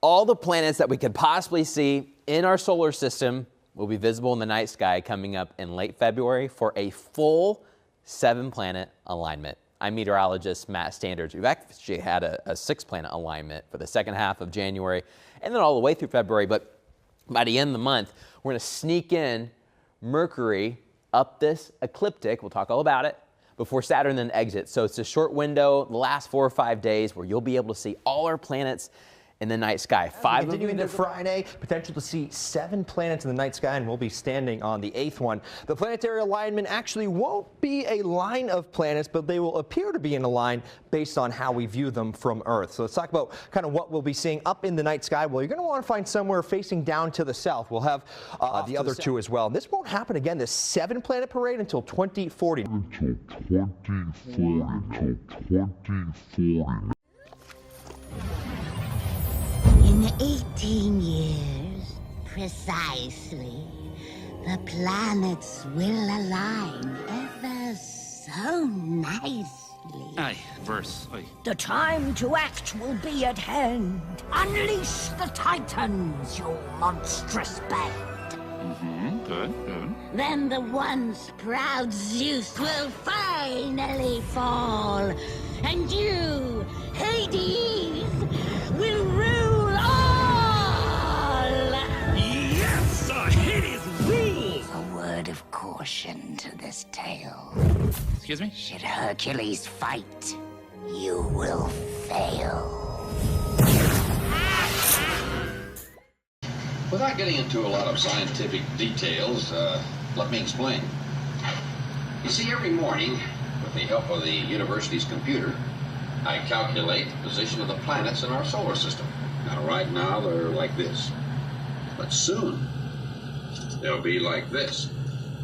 all the planets that we could possibly see in our solar system will be visible in the night sky coming up in late February for a full 7-planet alignment. I'm meteorologist Matt Standards. We've actually had a 6-planet alignment for the second half of January and then all the way through February. But by the end of the month, we're going to sneak in Mercury up this ecliptic. We'll talk all about it before Saturn then exits. So it's a short window, the last 4 or 5 days, where you'll be able to see all our planets in the night sky. Continuing to Friday, potential to see 7 planets in the night sky, and we'll be standing on the 8th one. The planetary alignment actually won't be a line of planets, but they will appear to be in a line based on how we view them from Earth. So let's talk about kind of what we'll be seeing up in the night sky. Well, you're going to want to find somewhere facing down to the south. We'll have the other 2 as well. And this won't happen again, this 7-planet parade, until 2040. In 18 years, precisely, the planets will align ever so nicely. Aye, verse. Aye. The time to act will be at hand. Unleash the Titans, you monstrous band. Good. Then the once proud Zeus will finally fall, and you, Hades, will rule all! Yes, Hades rules! A word of caution to this tale. Excuse me? Should Hercules fight, you will fail. Without getting into a lot of scientific details, let me explain. You see, every morning, with the help of the university's computer, I calculate the position of the planets in our solar system. Now, right now, they're like this. But soon, they'll be like this,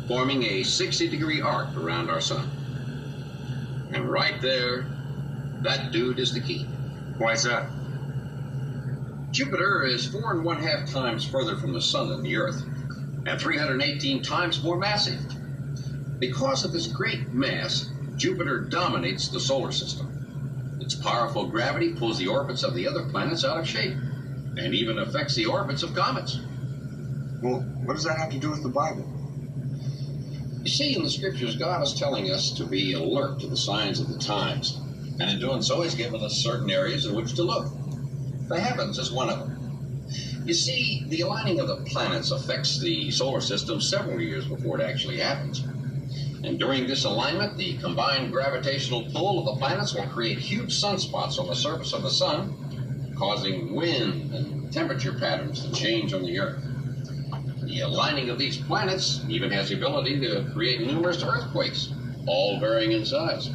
forming a 60-degree arc around our sun. And right there, that dude is the key. Why is that? Jupiter is 4 1/2 times further from the sun than the Earth, and 318 times more massive. Because of this great mass, Jupiter dominates the solar system. Its powerful gravity pulls the orbits of the other planets out of shape, and even affects the orbits of comets. Well, what does that have to do with the Bible? You see, in the Scriptures, God is telling us to be alert to the signs of the times, and in doing so, He's given us certain areas in which to look. The heavens is one of them. You see, the aligning of the planets affects the solar system several years before it actually happens. And during this alignment, the combined gravitational pull of the planets will create huge sunspots on the surface of the sun, causing wind and temperature patterns to change on the Earth. The aligning of these planets even has the ability to create numerous earthquakes, all varying in size.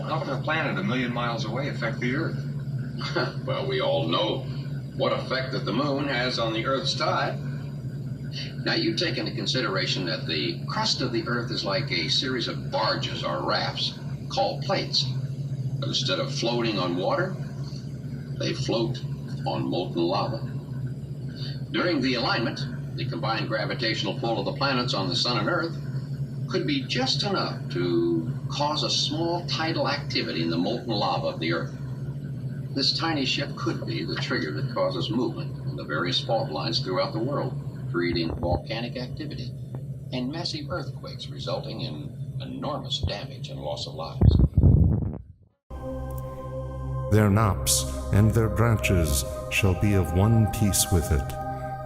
How can a planet a million miles away affect the Earth? Well, we all know what effect that the moon has on the Earth's tide. Now, you take into consideration that the crust of the Earth is like a series of barges or rafts called plates. But instead of floating on water, they float on molten lava. During the alignment, the combined gravitational pull of the planets on the Sun and Earth could be just enough to cause a small tidal activity in the molten lava of the Earth. This tiny shift could be the trigger that causes movement in the various fault lines throughout the world, creating volcanic activity and massive earthquakes resulting in enormous damage and loss of lives. Their knops and their branches shall be of one piece with it,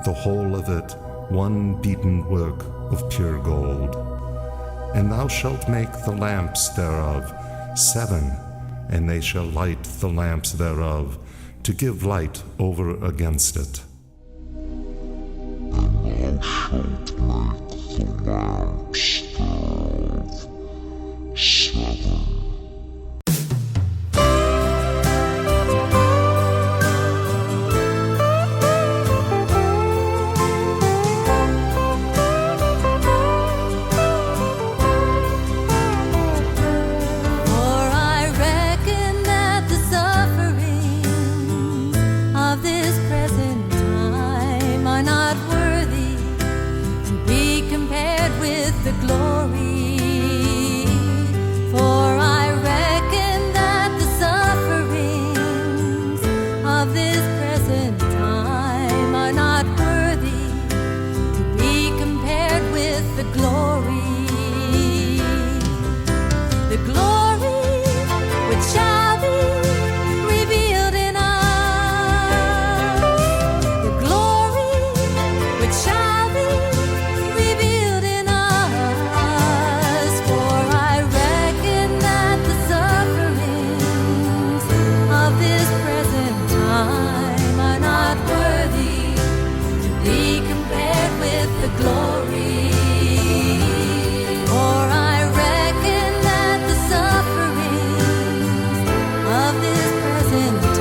the whole of it one beaten work of pure gold. And thou shalt make the lamps thereof 7, and they shall light the lamps thereof, to give light over against it. And thou shalt make the lamps thereof 7. The within.